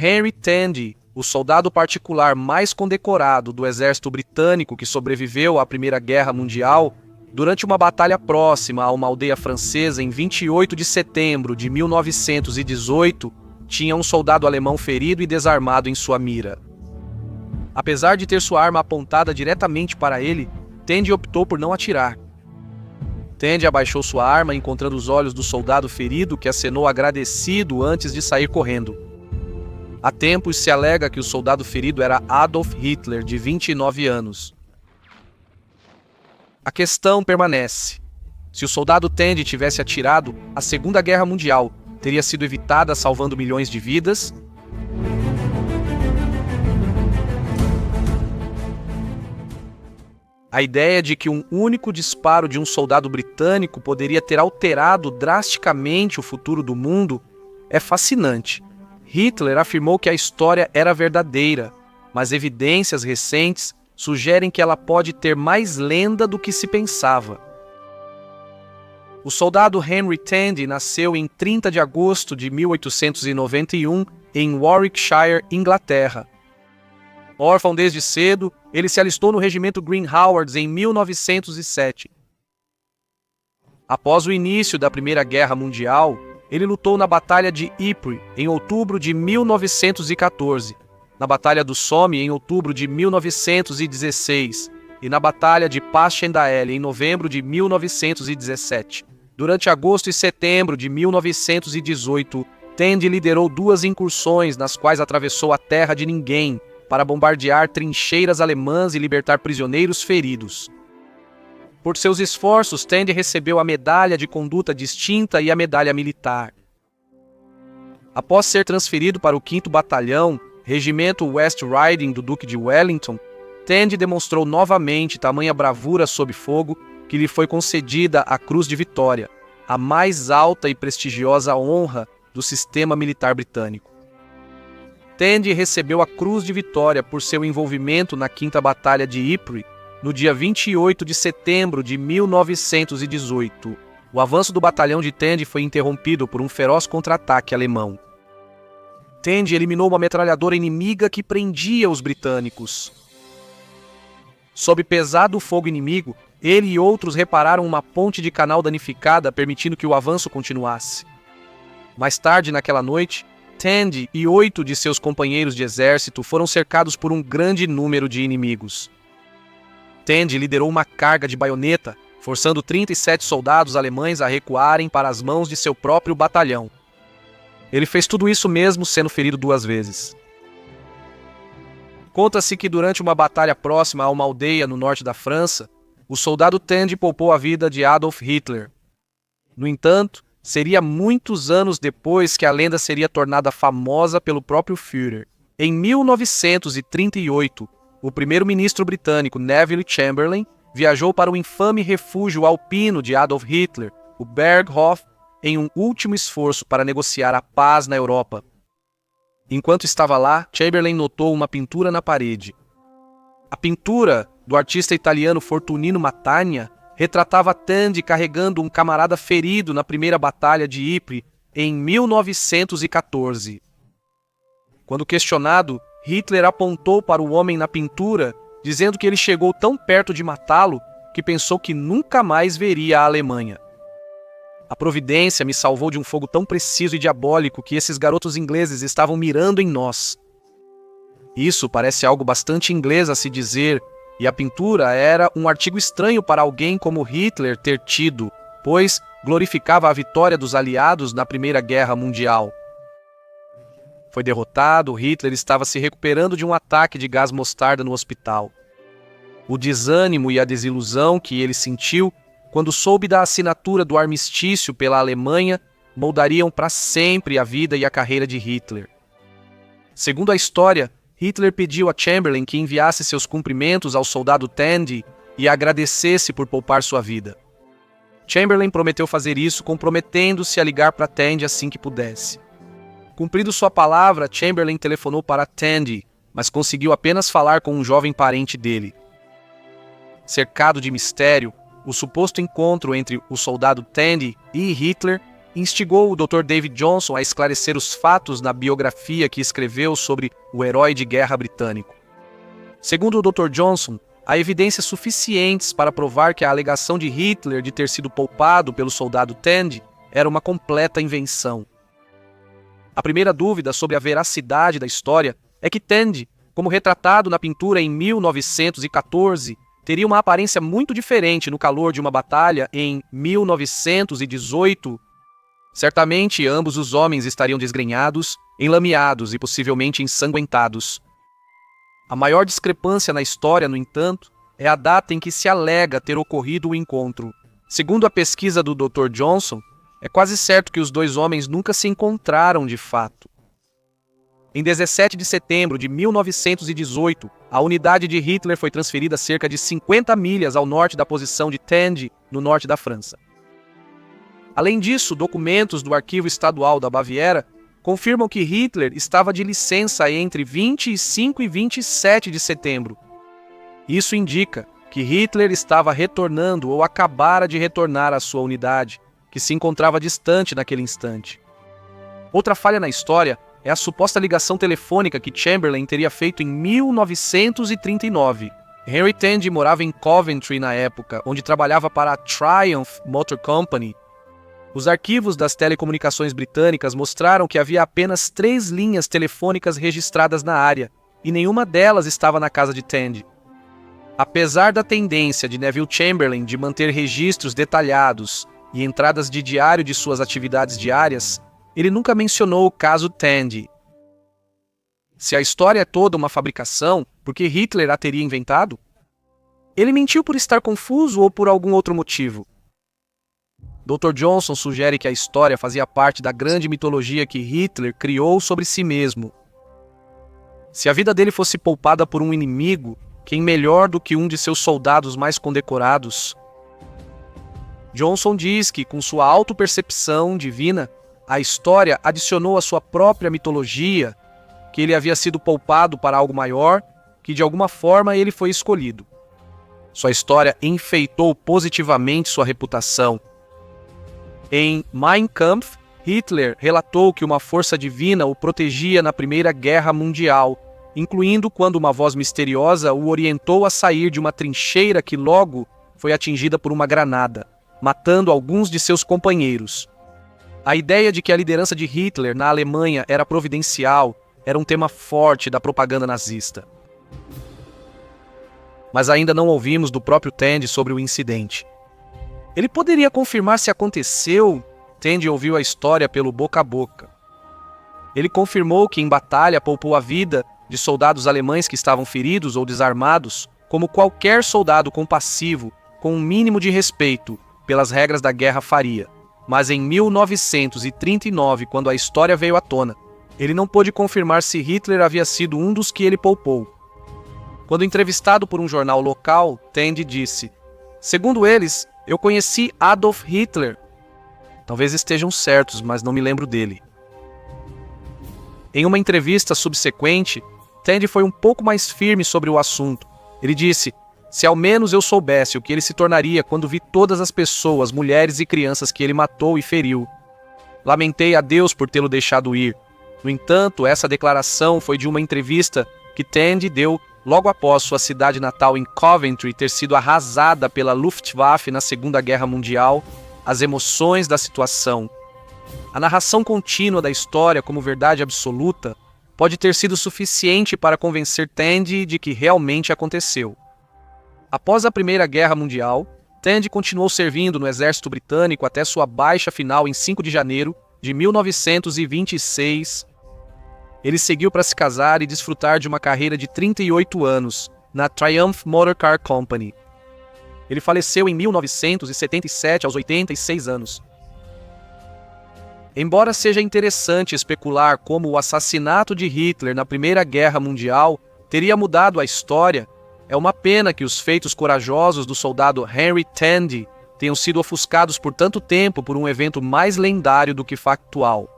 Henry Tandy, o soldado particular mais condecorado do exército britânico que sobreviveu à Primeira Guerra Mundial, durante uma batalha próxima a uma aldeia francesa em 28 de setembro de 1918, tinha um soldado alemão ferido e desarmado em sua mira. Apesar de ter sua arma apontada diretamente para ele, Tandy optou por não atirar. Tandy abaixou sua arma, encontrando os olhos do soldado ferido, que acenou agradecido antes de sair correndo. Há tempos se alega que o soldado ferido era Adolf Hitler, de 29 anos. A questão permanece. Se o soldado Tandy tivesse atirado, a Segunda Guerra Mundial teria sido evitada, salvando milhões de vidas? A ideia de que um único disparo de um soldado britânico poderia ter alterado drasticamente o futuro do mundo é fascinante. Hitler afirmou que a história era verdadeira, mas evidências recentes sugerem que ela pode ter mais lenda do que se pensava. O soldado Henry Tandy nasceu em 30 de agosto de 1891 em Warwickshire, Inglaterra. Órfão desde cedo, ele se alistou no regimento Green Howards em 1907. Após o início da Primeira Guerra Mundial, ele lutou na Batalha de Ypres em outubro de 1914, na Batalha do Somme em outubro de 1916 e na Batalha de Passchendaele em novembro de 1917. Durante agosto e setembro de 1918, Tandy liderou 2 incursões nas quais atravessou a terra de ninguém para bombardear trincheiras alemãs e libertar prisioneiros feridos. Por seus esforços, Tandy recebeu a Medalha de Conduta Distinta e a Medalha Militar. Após ser transferido para o 5º Batalhão, Regimento West Riding do Duque de Wellington, Tandy demonstrou novamente tamanha bravura sob fogo que lhe foi concedida a Cruz de Vitória, a mais alta e prestigiosa honra do sistema militar britânico. Tandy recebeu a Cruz de Vitória por seu envolvimento na 5ª Batalha de Ypres, no dia 28 de setembro de 1918. O avanço do batalhão de Tandy foi interrompido por um feroz contra-ataque alemão. Tandy eliminou uma metralhadora inimiga que prendia os britânicos. Sob pesado fogo inimigo, ele e outros repararam uma ponte de canal danificada, permitindo que o avanço continuasse. Mais tarde naquela noite, Tandy e 8 de seus companheiros de exército foram cercados por um grande número de inimigos. Tandy liderou uma carga de baioneta, forçando 37 soldados alemães a recuarem para as mãos de seu próprio batalhão. Ele fez tudo isso mesmo sendo ferido 2 vezes. Conta-se que durante uma batalha próxima a uma aldeia no norte da França, o soldado Tandy poupou a vida de Adolf Hitler. No entanto, seria muitos anos depois que a lenda seria tornada famosa pelo próprio Führer. Em 1938, o primeiro-ministro britânico Neville Chamberlain viajou para o infame refúgio alpino de Adolf Hitler, o Berghof, em um último esforço para negociar a paz na Europa. Enquanto estava lá, Chamberlain notou uma pintura na parede. A pintura, do artista italiano Fortunino Matania, retratava Tandy carregando um camarada ferido na primeira batalha de Ypres em 1914. Quando questionado, Hitler apontou para o homem na pintura, dizendo que ele chegou tão perto de matá-lo que pensou que nunca mais veria a Alemanha. A providência me salvou de um fogo tão preciso e diabólico que esses garotos ingleses estavam mirando em nós. Isso parece algo bastante inglês a se dizer, e a pintura era um artigo estranho para alguém como Hitler ter tido, pois glorificava a vitória dos aliados na Primeira Guerra Mundial. Foi derrotado, Hitler estava se recuperando de um ataque de gás mostarda no hospital. O desânimo e a desilusão que ele sentiu quando soube da assinatura do armistício pela Alemanha moldariam para sempre a vida e a carreira de Hitler. Segundo a história, Hitler pediu a Chamberlain que enviasse seus cumprimentos ao soldado Tandy e agradecesse por poupar sua vida. Chamberlain prometeu fazer isso, comprometendo-se a ligar para Tandy assim que pudesse. Cumprindo sua palavra, Chamberlain telefonou para Tandy, mas conseguiu apenas falar com um jovem parente dele. Cercado de mistério, o suposto encontro entre o soldado Tandy e Hitler instigou o Dr. David Johnson a esclarecer os fatos na biografia que escreveu sobre o herói de guerra britânico. Segundo o Dr. Johnson, há evidências suficientes para provar que a alegação de Hitler de ter sido poupado pelo soldado Tandy era uma completa invenção. A primeira dúvida sobre a veracidade da história é que Tandy, como retratado na pintura em 1914, teria uma aparência muito diferente no calor de uma batalha em 1918. Certamente ambos os homens estariam desgrenhados, enlameados e possivelmente ensanguentados. A maior discrepância na história, no entanto, é a data em que se alega ter ocorrido o encontro. Segundo a pesquisa do Dr. Johnson, é quase certo que os dois homens nunca se encontraram de fato. Em 17 de setembro de 1918, a unidade de Hitler foi transferida a cerca de 50 milhas ao norte da posição de Tandy, no norte da França. Além disso, documentos do Arquivo Estadual da Baviera confirmam que Hitler estava de licença entre 25 e 27 de setembro. Isso indica que Hitler estava retornando ou acabara de retornar à sua unidade, que se encontrava distante naquele instante. Outra falha na história é a suposta ligação telefônica que Chamberlain teria feito em 1939. Henry Tandy morava em Coventry na época, onde trabalhava para a Triumph Motor Company. Os arquivos das telecomunicações britânicas mostraram que havia apenas 3 linhas telefônicas registradas na área, e nenhuma delas estava na casa de Tandy. Apesar da tendência de Neville Chamberlain de manter registros detalhados e entradas de diário de suas atividades diárias, ele nunca mencionou o caso Tandy. Se a história é toda uma fabricação, por que Hitler a teria inventado? Ele mentiu por estar confuso ou por algum outro motivo? Dr. Johnson sugere que a história fazia parte da grande mitologia que Hitler criou sobre si mesmo. Se a vida dele fosse poupada por um inimigo, quem melhor do que um de seus soldados mais condecorados? Johnson diz que, com sua autopercepção divina, a história adicionou à sua própria mitologia, que ele havia sido poupado para algo maior, que de alguma forma ele foi escolhido. Sua história enfeitou positivamente sua reputação. Em Mein Kampf, Hitler relatou que uma força divina o protegia na Primeira Guerra Mundial, incluindo quando uma voz misteriosa o orientou a sair de uma trincheira que logo foi atingida por uma granada, matando alguns de seus companheiros. A ideia de que a liderança de Hitler na Alemanha era providencial era um tema forte da propaganda nazista. Mas ainda não ouvimos do próprio Tandy sobre o incidente. Ele poderia confirmar se aconteceu? Tandy ouviu a história pelo boca a boca. Ele confirmou que em batalha poupou a vida de soldados alemães que estavam feridos ou desarmados, como qualquer soldado compassivo, com um mínimo de respeito pelas regras da guerra faria. Mas em 1939, quando a história veio à tona, ele não pôde confirmar se Hitler havia sido um dos que ele poupou. Quando entrevistado por um jornal local, Tandy disse: "Segundo eles, eu conheci Adolf Hitler. Talvez estejam certos, mas não me lembro dele." Em uma entrevista subsequente, Tandy foi um pouco mais firme sobre o assunto. Ele disse: "Se ao menos eu soubesse o que ele se tornaria quando vi todas as pessoas, mulheres e crianças que ele matou e feriu. Lamentei a Deus por tê-lo deixado ir." No entanto, essa declaração foi de uma entrevista que Tandy deu logo após sua cidade natal em Coventry ter sido arrasada pela Luftwaffe na Segunda Guerra Mundial. As emoções da situação. A narração contínua da história como verdade absoluta pode ter sido suficiente para convencer Tandy de que realmente aconteceu. Após a Primeira Guerra Mundial, Tandy continuou servindo no exército britânico até sua baixa final em 5 de janeiro de 1926. Ele seguiu para se casar e desfrutar de uma carreira de 38 anos na Triumph Motor Car Company. Ele faleceu em 1977 aos 86 anos. Embora seja interessante especular como o assassinato de Hitler na Primeira Guerra Mundial teria mudado a história, é uma pena que os feitos corajosos do soldado Henry Tandy tenham sido ofuscados por tanto tempo por um evento mais lendário do que factual.